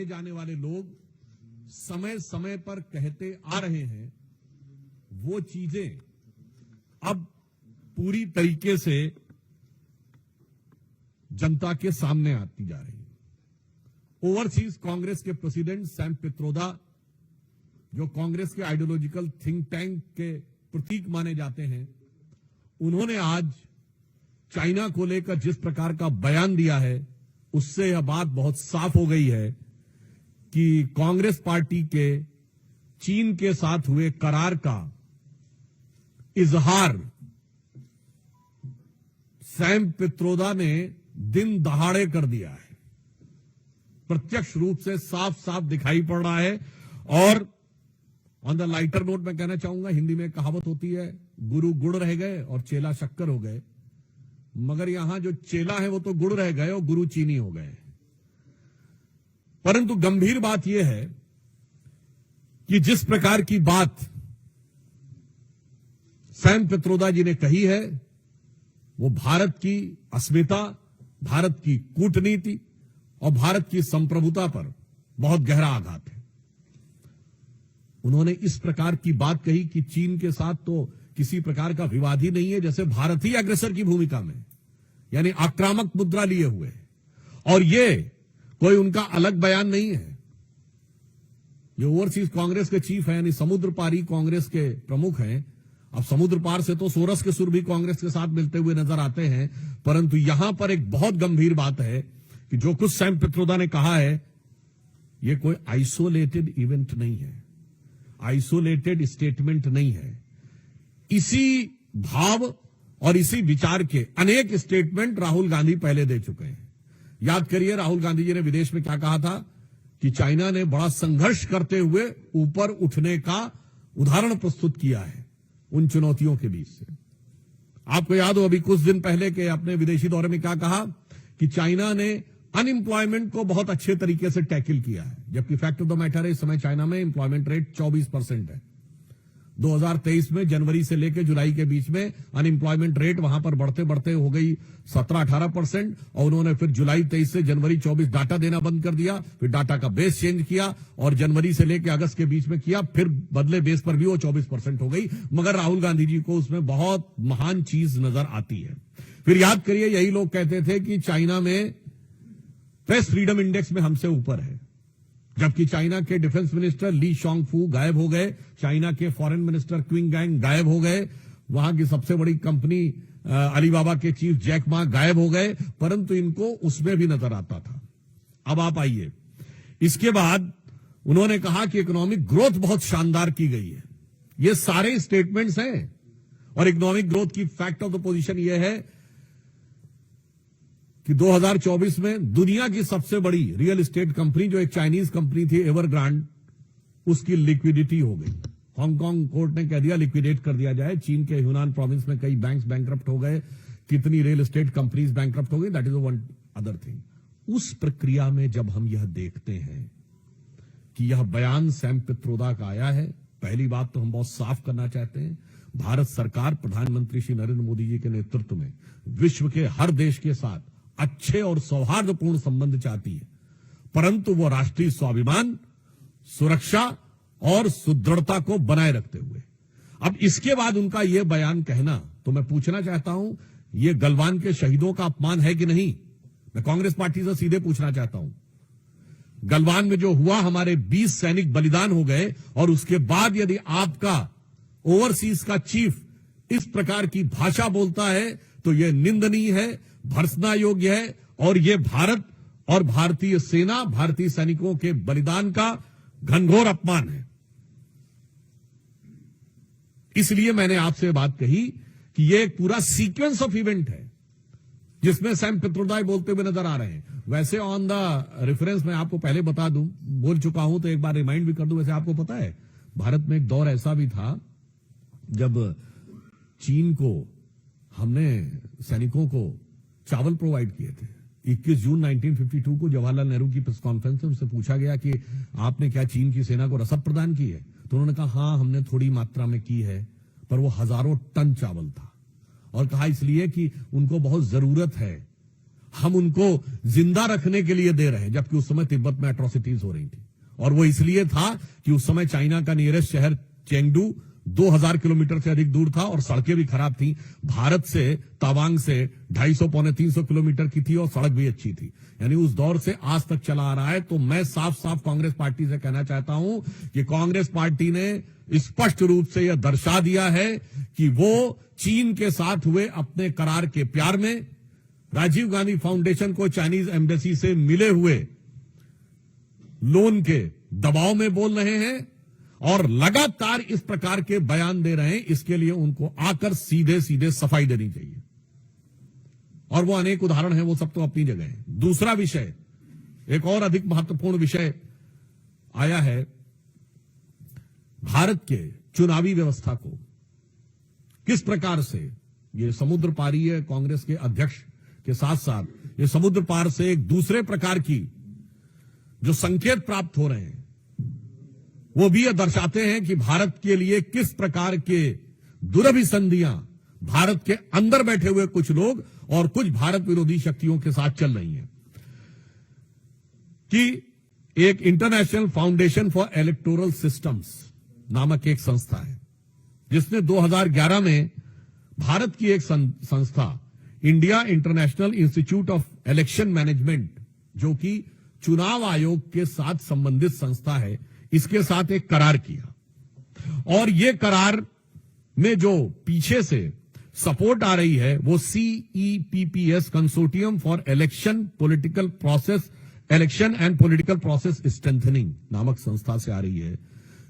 आने जाने वाले लोग समय समय पर कहते आ रहे हैं, वो चीजें अब पूरी तरीके से जनता के सामने आती जा रही है। ओवरसीज कांग्रेस के प्रेसिडेंट सैम पित्रोदा, जो कांग्रेस के आइडियोलॉजिकल थिंक टैंक के प्रतीक माने जाते हैं, उन्होंने आज चाइना को लेकर जिस प्रकार का बयान दिया है, उससे यह बात बहुत साफ हो गई है कि कांग्रेस पार्टी के चीन के साथ हुए करार का इजहार सैम पित्रोदा ने दिन दहाड़े कर दिया है। प्रत्यक्ष रूप से साफ साफ दिखाई पड़ रहा है। और ऑन द लाइटर नोट मैं कहना चाहूंगा, हिंदी में कहावत होती है, गुरु गुड़ रह गए और चेला शक्कर हो गए। मगर यहां जो चेला है वो तो गुड़ रह गए और गुरु चीनी हो गए। परंतु गंभीर बात यह है कि जिस प्रकार की बात सैम पित्रोदा जी ने कही है, वो भारत की अस्मिता, भारत की कूटनीति और भारत की संप्रभुता पर बहुत गहरा आघात है। उन्होंने इस प्रकार की बात कही कि चीन के साथ तो किसी प्रकार का विवाद ही नहीं है, जैसे भारत ही अग्रेसर की भूमिका में, यानी आक्रामक मुद्रा लिए हुए। और ये कोई उनका अलग बयान नहीं है। ये ओवरसीज कांग्रेस के चीफ हैं, यानी समुद्र पारी कांग्रेस के प्रमुख हैं। अब समुद्र पार से तो सोरस के सुर भी कांग्रेस के साथ मिलते हुए नजर आते हैं। परंतु यहां पर एक बहुत गंभीर बात है कि जो कुछ सैम पित्रोदा ने कहा है, यह कोई आइसोलेटेड इवेंट नहीं है, आइसोलेटेड स्टेटमेंट नहीं है। इसी भाव और इसी विचार के अनेक स्टेटमेंट राहुल गांधी पहले दे चुके हैं। याद करिए, राहुल गांधी जी ने विदेश में क्या कहा था कि चाइना ने बड़ा संघर्ष करते हुए ऊपर उठने का उदाहरण प्रस्तुत किया है उन चुनौतियों के बीच से। आपको याद हो अभी कुछ दिन पहले के अपने विदेशी दौरे में क्या कहा कि चाइना ने अनएम्प्लॉयमेंट को बहुत अच्छे तरीके से टैकल किया है, जबकि फैक्ट ऑफ द मैटर है इस समय चाइना में एम्प्लॉयमेंट रेट 24% है। 2023 में जनवरी से लेकर जुलाई के बीच में अनएम्प्लॉयमेंट रेट वहां पर बढ़ते बढ़ते हो गई 17-18%। और उन्होंने फिर जुलाई 23 से जनवरी 24 डाटा देना बंद कर दिया, फिर डाटा का बेस चेंज किया और जनवरी से लेकर अगस्त के बीच में किया, फिर बदले बेस पर भी वो 24% हो गई। मगर राहुल गांधी जी को उसमें बहुत महान चीज नजर आती है। फिर याद करिए, यही लोग कहते थे कि चाइना में प्रेस फ्रीडम इंडेक्स में हमसे ऊपर है, जबकि चाइना के डिफेंस मिनिस्टर ली शॉन्गफू गायब हो गए, चाइना के फॉरेन मिनिस्टर क्विंग गैंग गायब हो गए, वहां की सबसे बड़ी कंपनी अलीबाबा के चीफ जैक मा गायब हो गए, परंतु इनको उसमें भी नजर आता था। अब आप आइए, इसके बाद उन्होंने कहा कि इकोनॉमिक ग्रोथ बहुत शानदार की गई है। ये सारे स्टेटमेंट्स हैं। और इकोनॉमिक ग्रोथ की फैक्ट ऑफ द पोजीशन यह है कि 2024 में दुनिया की सबसे बड़ी रियल एस्टेट कंपनी, जो एक चाइनीज कंपनी थी एवरग्रांड, उसकी लिक्विडिटी हो गई। हांगकांग कोर्ट ने कह दिया लिक्विडेट कर दिया जाए। चीन के ह्यूनान प्रोविंस में कई बैंक्स बैंकरप्ट हो गए, कितनी रियल एस्टेट कंपनीज बैंकरप्ट हो गई, that is one other thing. उस प्रक्रिया में जब हम यह देखते हैं कि यह बयान सैम पित्रोदा का आया है, पहली बात तो हम बहुत साफ करना चाहते हैं, भारत सरकार प्रधानमंत्री श्री नरेंद्र मोदी जी के नेतृत्व में विश्व के हर देश के साथ अच्छे और सौहार्दपूर्ण संबंध चाहती है, परंतु वो राष्ट्रीय स्वाभिमान, सुरक्षा और सुदृढ़ता को बनाए रखते हुए। अब इसके बाद उनका यह बयान कहना, तो मैं पूछना चाहता हूं, यह गलवान के शहीदों का अपमान है कि नहीं? मैं कांग्रेस पार्टी से सीधे पूछना चाहता हूं। गलवान में जो हुआ, हमारे 20 सैनिक बलिदान हो गए, और उसके बाद यदि आपका ओवरसीज का चीफ इस प्रकार की भाषा बोलता है तो यह निंदनीय है, भर्त्सना योग्य है, और यह भारत और भारतीय सेना, भारतीय सैनिकों के बलिदान का घनघोर अपमान है। इसलिए मैंने आपसे बात कही कि यह एक पूरा सीक्वेंस ऑफ इवेंट है जिसमें सैम पित्रोदा बोलते हुए नजर आ रहे हैं। वैसे ऑन द रेफरेंस मैं आपको पहले बता दूं, बोल चुका हूं तो एक बार रिमाइंड भी कर दूं। वैसे आपको पता है, भारत में एक दौर ऐसा भी था जब चीन को हमने सैनिकों को चावल प्रोवाइड किए थे। 21 जून 1952 को जवाहरलाल नेहरू की प्रेस कॉन्फ्रेंस में उनसे पूछा गया कि आपने क्या चीन की सेना को रसद प्रदान की है? तो उन्होंने कहा हां, हमने थोड़ी मात्रा में की है, पर वो हजारों टन चावल था। और कहा इसलिए कि उनको बहुत जरूरत है। हम उनको जिंदा रखने के लिए दे रहे हैं, जबकि उस समय तिब्बत में एट्रोसिटीज हो रही थी। और वो इसलिए था कि उस समय चाइना का नियरेस्ट शहर चेंगडू 2000 किलोमीटर से अधिक दूर था और सड़कें भी खराब थी। भारत से तवांग से 250 पौने 300 किलोमीटर की थी और सड़क भी अच्छी थी। यानी उस दौर से आज तक चला आ रहा है। तो मैं साफ साफ कांग्रेस पार्टी से कहना चाहता हूं कि कांग्रेस पार्टी ने स्पष्ट रूप से यह दर्शा दिया है कि वो चीन के साथ हुए अपने करार के प्यार में राजीव गांधी फाउंडेशन को चाइनीज एम्बेसी से मिले हुए लोन के दबाव में बोल रहे हैं और लगातार इस प्रकार के बयान दे रहे हैं। इसके लिए उनको आकर सीधे सीधे सफाई देनी चाहिए। और वो अनेक उदाहरण हैं, वो सब तो अपनी जगह है। दूसरा विषय, एक और अधिक महत्वपूर्ण विषय आया है, भारत के चुनावी व्यवस्था को किस प्रकार से ये समुद्र पारीय कांग्रेस के अध्यक्ष के साथ साथ ये समुद्र पार से एक दूसरे प्रकार की जो संकेत प्राप्त हो रहे हैं, वो भी यह दर्शाते हैं कि भारत के लिए किस प्रकार के दुरभिसंधियां भारत के अंदर बैठे हुए कुछ लोग और कुछ भारत विरोधी शक्तियों के साथ चल रही हैं। कि एक international foundation for electoral systems नामक एक संस्था है, जिसने 2011 में भारत की एक संस्था India international institute of election management, जो कि चुनाव आयोग के साथ संबंधित संस्था है, इसके साथ एक करार किया। और यह करार में जो पीछे से सपोर्ट आ रही है वो CEPPS consortium for election political process election and political process strengthening नामक संस्था से आ रही है,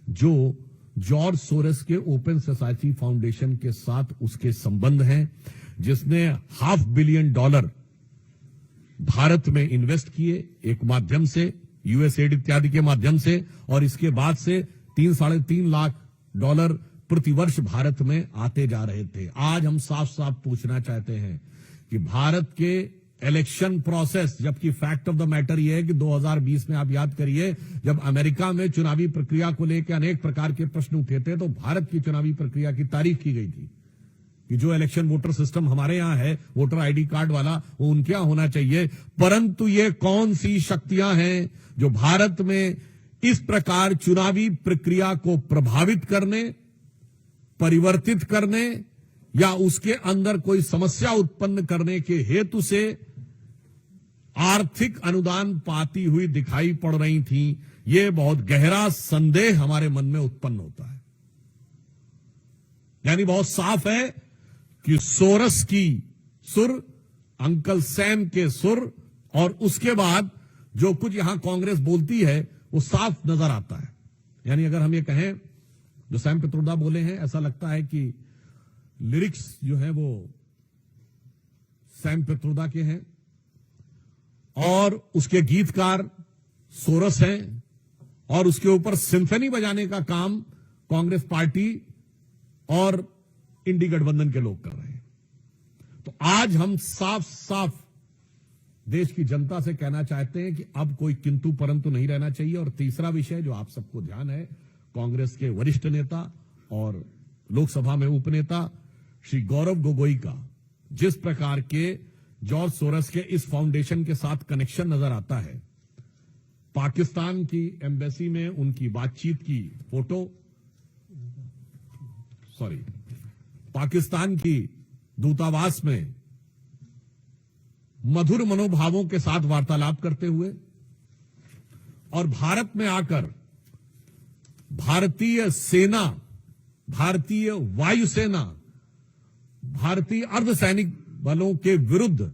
जो जॉर्ज सोरेस के ओपन सोसाइटी फाउंडेशन के साथ उसके संबंध हैं, जिसने $500 मिलियन भारत में इन्वेस्ट किए एक माध्यम से, यूएसएड इत्यादि के माध्यम से, और इसके बाद से $3-3.5 लाख प्रतिवर्ष भारत में आते जा रहे थे। आज हम साफ साफ पूछना चाहते हैं कि भारत के इलेक्शन प्रोसेस, जबकि फैक्ट ऑफ द मैटर यह है कि 2020 में आप याद करिए, जब अमेरिका में चुनावी प्रक्रिया को लेकर अनेक प्रकार के प्रश्न उठे थे, तो भारत की चुनावी प्रक्रिया की तारीफ की गई थी कि जो इलेक्शन वोटर सिस्टम हमारे यहां है, वोटर आईडी कार्ड वाला, वो उनके यहां होना चाहिए। परंतु ये कौन सी शक्तियां हैं जो भारत में इस प्रकार चुनावी प्रक्रिया को प्रभावित करने, परिवर्तित करने या उसके अंदर कोई समस्या उत्पन्न करने के हेतु से आर्थिक अनुदान पाती हुई दिखाई पड़ रही थी? यह बहुत गहरा संदेह हमारे मन में उत्पन्न होता है। यानी बहुत साफ है कि सोरस की सुर, अंकल सैम के सुर, और उसके बाद जो कुछ यहां कांग्रेस बोलती है वो साफ नजर आता है। यानी अगर हम ये कहें, जो सैम पित्रोदा बोले हैं, ऐसा लगता है कि लिरिक्स जो है वो सैम पित्रोदा के हैं और उसके गीतकार सोरस हैं, और उसके ऊपर सिम्फनी बजाने का काम कांग्रेस पार्टी और इंडी गठबंधन के लोग कर रहे हैं। तो आज हम साफ साफ देश की जनता से कहना चाहते हैं कि अब कोई किंतु परंतु नहीं रहना चाहिए। और तीसरा विषय जो आप सबको ध्यान है, कांग्रेस के वरिष्ठ नेता और लोकसभा में उपनेता श्री गौरव गोगोई का जिस प्रकार के जॉर्ज सोरस के इस फाउंडेशन के साथ कनेक्शन नजर आता है, पाकिस्तान की एम्बेसी में उनकी बातचीत की फोटो, पाकिस्तान की दूतावास में मधुर मनोभावों के साथ वार्तालाप करते हुए, और भारत में आकर भारतीय सेना, भारतीय वायुसेना, भारतीय अर्धसैनिक बलों के विरुद्ध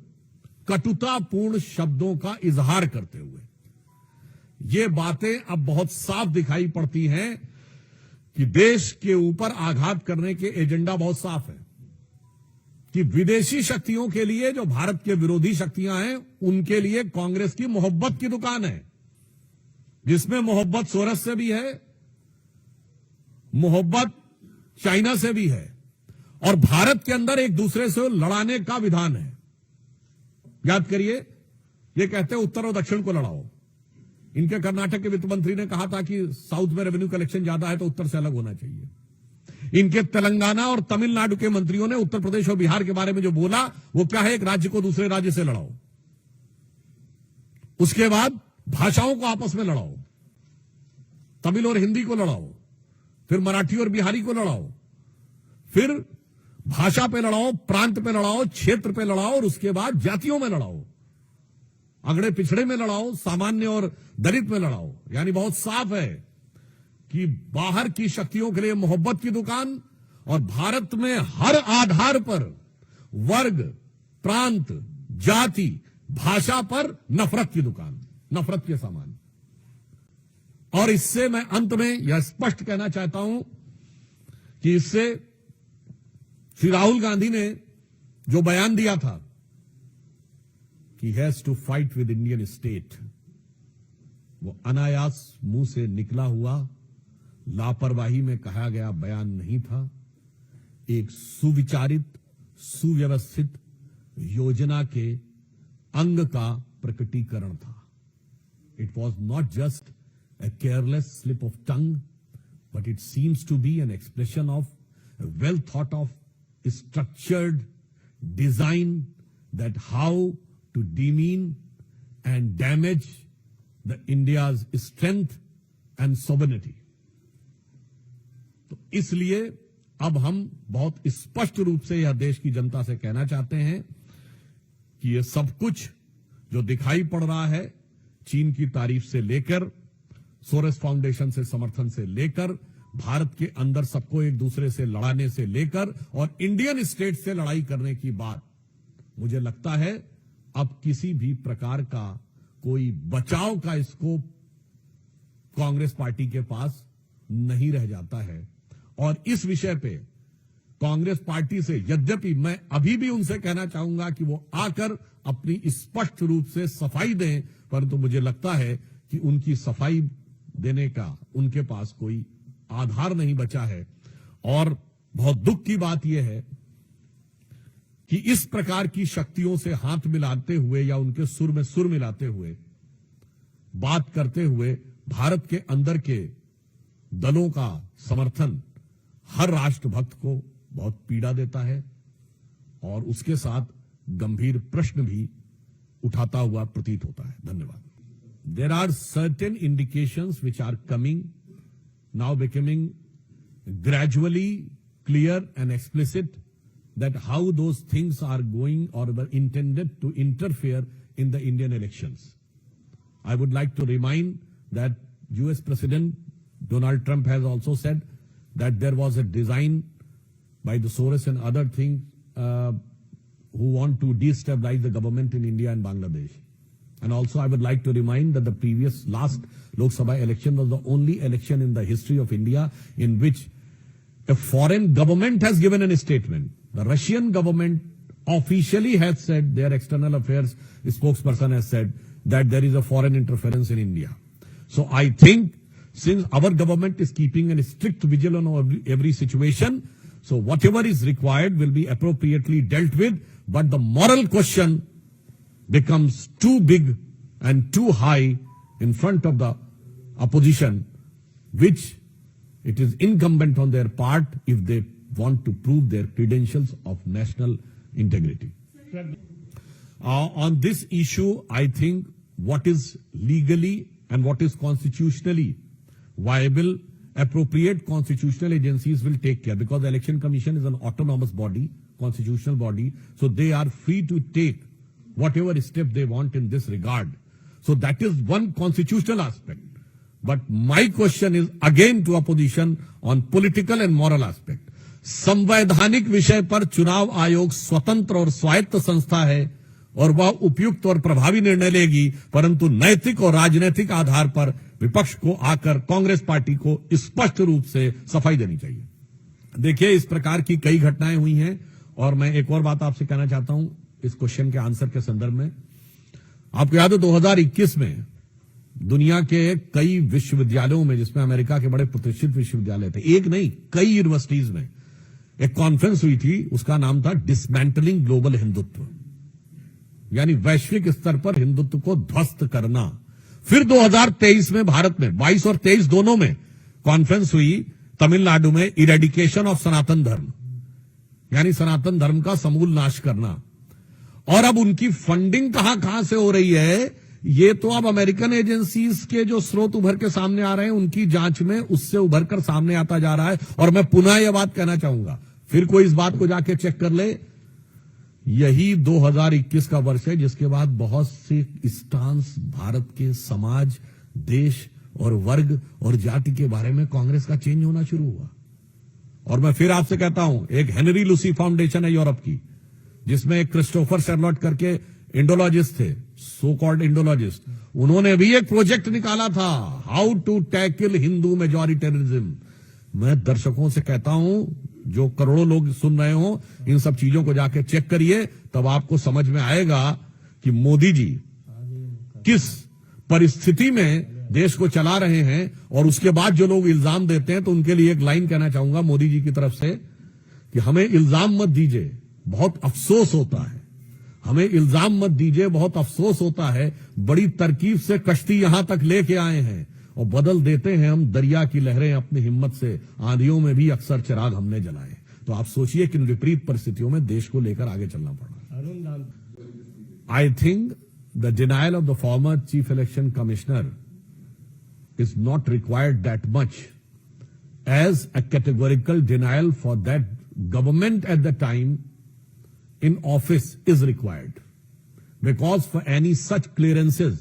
कटुतापूर्ण शब्दों का इजहार करते हुए, ये बातें अब बहुत साफ दिखाई पड़ती हैं कि देश के ऊपर आघात करने के एजेंडा बहुत साफ है कि विदेशी शक्तियों के लिए, जो भारत के विरोधी शक्तियां हैं, उनके लिए कांग्रेस की मोहब्बत की दुकान है, जिसमें मोहब्बत सोरस से भी है, मोहब्बत चाइना से भी है, और भारत के अंदर एक दूसरे से लड़ाने का विधान है। याद करिए, ये कहते हैं उत्तर और दक्षिण को लड़ाओ। इनके कर्नाटक के वित्त मंत्री ने कहा था कि साउथ में रेवेन्यू कलेक्शन ज्यादा है तो उत्तर से अलग होना चाहिए। इनके तेलंगाना और तमिलनाडु के मंत्रियों ने उत्तर प्रदेश और बिहार के बारे में जो बोला, वो क्या है, एक राज्य को दूसरे राज्य से लड़ाओ। उसके बाद भाषाओं को आपस में लड़ाओ, तमिल और हिंदी को लड़ाओ, फिर मराठी और बिहारी को लड़ाओ, फिर भाषा पे लड़ाओ, प्रांत पे लड़ाओ, क्षेत्र पे लड़ाओ, और उसके बाद जातियों में लड़ाओ, अगड़े पिछड़े में लड़ाओ, सामान्य और दलित में लड़ाओ। यानी बहुत साफ है कि बाहर की शक्तियों के लिए मोहब्बत की दुकान और भारत में हर आधार पर वर्ग, प्रांत, जाति, भाषा पर नफरत की दुकान, नफरत के सामान। और इससे मैं अंत में यह स्पष्ट कहना चाहता हूं कि इससे श्री राहुल गांधी ने जो बयान दिया था कि has to fight with Indian state, वो अनायास मुंह से निकला हुआ लापरवाही में कहा गया बयान नहीं था। एक सुविचारित, सुव्यवस्थित योजना के अंग का प्रकटीकरण था। It was not just a careless slip of tongue, but it seems to be an expression of a well thought of structured design that how to demean and damage the India's strength and sovereignty. तो इसलिए अब हम बहुत स्पष्ट रूप से यह देश की जनता से कहना चाहते हैं कि यह सब कुछ जो दिखाई पड़ रहा है, चीन की तारीफ से लेकर, सोरेस फाउंडेशन से समर्थन से लेकर, भारत के अंदर सबको एक दूसरे से लड़ाने से लेकर और इंडियन स्टेट से लड़ाई करने की बात, मुझे लगता है अब किसी भी प्रकार का कोई बचाव का स्कोप कांग्रेस पार्टी के पास नहीं रह जाता है। और इस विषय पे कांग्रेस पार्टी से यद्यपि मैं अभी भी उनसे कहना चाहूंगा कि वो आकर अपनी स्पष्ट रूप से सफाई दें, परंतु मुझे लगता है कि उनकी सफाई देने का उनके पास कोई आधार नहीं बचा है। और बहुत दुख की बात यह है कि इस प्रकार की शक्तियों से हाथ मिलाते हुए या उनके सुर में सुर मिलाते हुए बात करते हुए भारत के अंदर के दलों का समर्थन हर राष्ट्रभक्त को बहुत पीड़ा देता है और उसके साथ गंभीर प्रश्न भी उठाता हुआ प्रतीत होता है। धन्यवाद। There are certain indications which are coming, now becoming gradually clear and explicit, that how those things are going or were intended to interfere in the Indian elections. I would like to remind that US President Donald Trump has also said that there was a design by the Soros and other things who want to destabilize the government in India and Bangladesh. And also I would like to remind that the previous last Lok Sabha election was the only election in the history of India in which a foreign government has given a statement. The Russian government officially has said, their external affairs spokesperson has said that there is a foreign interference in India. So I think since our government is keeping a strict vigil on every situation, so whatever is required will be appropriately dealt with, but the moral question becomes too big and too high in front of the opposition, which it is incumbent on their part if they want to prove their credentials of national integrity. On this issue, I think what is legally and what is constitutionally viable, appropriate constitutional agencies will take care, because the Election Commission is an autonomous body, constitutional body, so they are free to take whatever step they want in this regard. So that is one constitutional aspect. But my question is again to opposition on political and moral aspect. संवैधानिक विषय पर चुनाव आयोग स्वतंत्र और स्वायत्त संस्था है और वह उपयुक्त और प्रभावी निर्णय लेगी, परंतु नैतिक और राजनीतिक आधार पर विपक्ष को आकर कांग्रेस पार्टी को स्पष्ट रूप से सफाई देनी चाहिए। देखिए, इस प्रकार की कई घटनाएं हुई हैं और मैं एक और बात आपसे कहना चाहता हूं इस क्वेश्चन के आंसर के संदर्भ में। आपको याद है 2021 में दुनिया के कई विश्वविद्यालयों में, जिसमें अमेरिका के बड़े प्रतिष्ठित विश्वविद्यालय थे, एक नहीं कई यूनिवर्सिटीज में एक कॉन्फ्रेंस हुई थी, उसका नाम था डिसमेंटलिंग ग्लोबल हिंदुत्व, यानी वैश्विक स्तर पर हिंदुत्व को ध्वस्त करना। फिर 2023 में भारत में 22 और 23 दोनों में कॉन्फ्रेंस हुई तमिलनाडु में, इरेडिकेशन ऑफ सनातन धर्म, यानी सनातन धर्म का समूल नाश करना। और अब उनकी फंडिंग कहां से हो रही है ये तो अब अमेरिकन एजेंसीज के जो स्रोत उभर के सामने आ रहे हैं उनकी जांच में उससे उभर कर सामने आता जा रहा है। और मैं पुनः यह बात कहना चाहूंगा, फिर कोई इस बात को जाके चेक कर ले, यही 2021 का वर्ष है जिसके बाद बहुत से स्टांस भारत के समाज, देश और वर्ग और जाति के बारे में कांग्रेस का चेंज होना शुरू हुआ। और मैं फिर आपसे कहता हूं, एक हेनरी लूसी फाउंडेशन है यूरोप की, जिसमें एक क्रिस्टोफर शेरलॉट करके इंडोलॉजिस्ट थे, सो कॉल्ड इंडोलॉजिस्ट, उन्होंने भी एक प्रोजेक्ट निकाला था, हाउ टू टैकल हिंदू मेजॉरिटेरिज्म। मैं दर्शकों से कहता हूं, जो करोड़ों लोग सुन रहे हो, इन सब चीजों को जाके चेक करिए, तब आपको समझ में आएगा कि मोदी जी किस परिस्थिति में देश को चला रहे हैं। और उसके बाद जो लोग इल्जाम देते हैं, तो उनके लिए एक लाइन कहना चाहूंगा मोदी जी की तरफ से कि हमें इल्जाम मत दीजिए, बहुत अफसोस होता है, हमें इल्जाम मत दीजिए, बहुत अफसोस होता है, बड़ी तरकीब से कश्ती यहां तक लेके आए हैं और बदल देते हैं हम दरिया की लहरें अपनी हिम्मत से, आंधियों में भी अक्सर चिराग हमने जलाए। तो आप सोचिए किन विपरीत परिस्थितियों में देश को लेकर आगे चलना पड़ा। I think the denial of the former chief election commissioner is not required that much as a categorical denial for that government at the time in office is required. Because for any such clearances,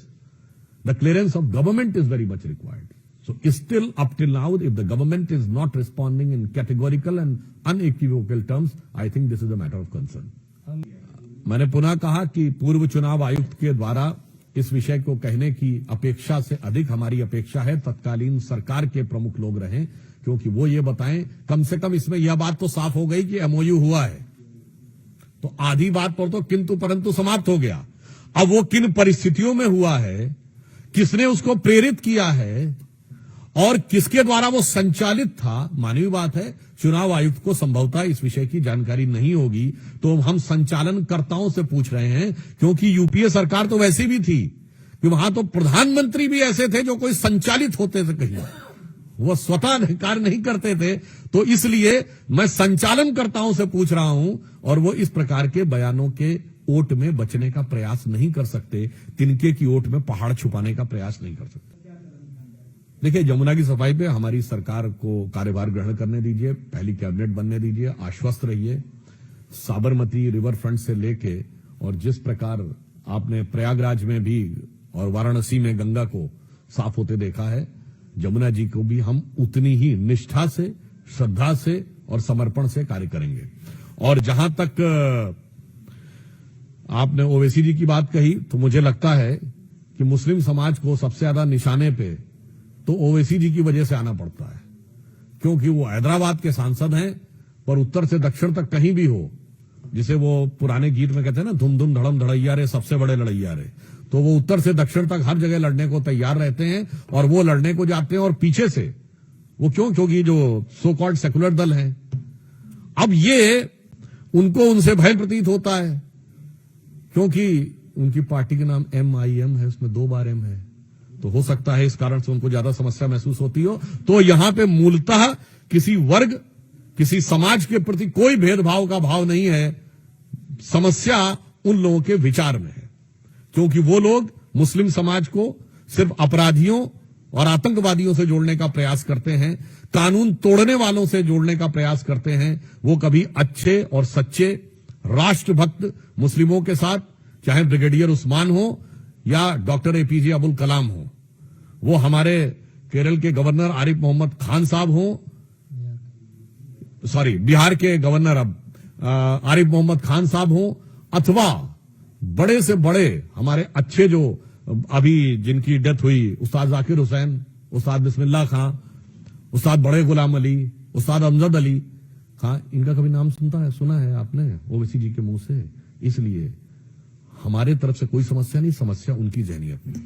the clearance of government is very much required. So still up till now, if the government is not responding in categorical and unequivocal terms, I think this is a matter of concern. मैंने पुनः कहा कि पूर्व चुनाव आयुक्त के द्वारा इस विषय को कहने की अपेक्षा से अधिक हमारी अपेक्षा है तत्कालीन सरकार के प्रमुख लोग रहें, क्योंकि वो ये बताएं, कम से कम इसमें यह बात तो साफ हो गई कि एमओयू हुआ है, तो आधी बात पर तो किंतु परंतु समाप्त हो गया। अब वो किन परिस्थितियों में हुआ है, किसने उसको प्रेरित किया है और किसके द्वारा वो संचालित था, मानवीय बात है, चुनाव आयुक्त को संभवतः इस विषय की जानकारी नहीं होगी, तो हम संचालनकर्ताओं से पूछ रहे हैं, क्योंकि यूपीए सरकार तो वैसी भी थी कि वहां तो प्रधानमंत्री भी ऐसे थे जो कोई संचालित होते थे, कहीं वो स्वतः कार्य नहीं करते थे। तो इसलिए मैं संचालनकर्ताओं से पूछ रहा हूं, और वो इस प्रकार के बयानों के ओट में बचने का प्रयास नहीं कर सकते, तिनके की ओट में पहाड़ छुपाने का प्रयास नहीं कर सकते। देखिए, यमुना की सफाई पे हमारी सरकार को कार्यभार ग्रहण करने दीजिए, पहली कैबिनेट बनने दीजिए, आश्वस्त रहिए। साबरमती रिवर फ्रंट से लेके और जिस प्रकार आपने प्रयागराज में भी और वाराणसी में गंगा को साफ होते देखा है, यमुना जी को भी हम उतनी ही निष्ठा से, श्रद्धा से और समर्पण से कार्य करेंगे। और जहां तक आपने ओवैसी जी की बात कही, तो मुझे लगता है कि मुस्लिम समाज को सबसे ज्यादा निशाने पे तो ओवैसी जी की वजह से आना पड़ता है, क्योंकि वो हैदराबाद के सांसद हैं, पर उत्तर से दक्षिण तक कहीं भी हो, जिसे वो पुराने गीत में कहते हैं ना, धुम धुम धड़म धड़ैया रे सबसे बड़े लड़ैया रे, तो वो उत्तर से दक्षिण तक हर जगह लड़ने को तैयार रहते हैं। और वो लड़ने को जाते हैं और पीछे से वो क्योंकि जो सो कॉल्ड सेकुलर दल हैं, अब ये उनको उनसे भय प्रतीत होता है, क्योंकि उनकी पार्टी के नाम MIM है, उसमें 2 बार M है, तो हो सकता है इस कारण से उनको ज्यादा समस्या महसूस होती हो। तो यहां पे मूलतः किसी वर्ग, किसी समाज के प्रति कोई भेदभाव का भाव नहीं है, समस्या उन लोगों के विचार में है, क्योंकि वो लोग मुस्लिम समाज को सिर्फ अपराधियों और आतंकवादियों से जोड़ने का प्रयास करते हैं, कानून तोड़ने वालों से जोड़ने का प्रयास करते हैं। वो कभी अच्छे और सच्चे राष्ट्रभक्त मुस्लिमों के साथ, चाहे ब्रिगेडियर उस्मान हो या डॉक्टर APJ अबुल कलाम हो, वो हमारे केरल के गवर्नर आरिफ मोहम्मद खान साहब हो, बिहार के गवर्नर आरिफ मोहम्मद खान साहब हो, अथवा बड़े से बड़े हमारे अच्छे जो अभी जिनकी डेथ हुई, उस्ताद जाकिर हुसैन, उस्ताद बिस्मिल्लाह खां, उस्ताद बड़े गुलाम अली, उस्ताद अमजद अली खां, इनका कभी नाम सुना है आपने ओवैसी जी के मुंह से? इसलिए हमारे तरफ से कोई समस्या नहीं, समस्या उनकी जहनियत में।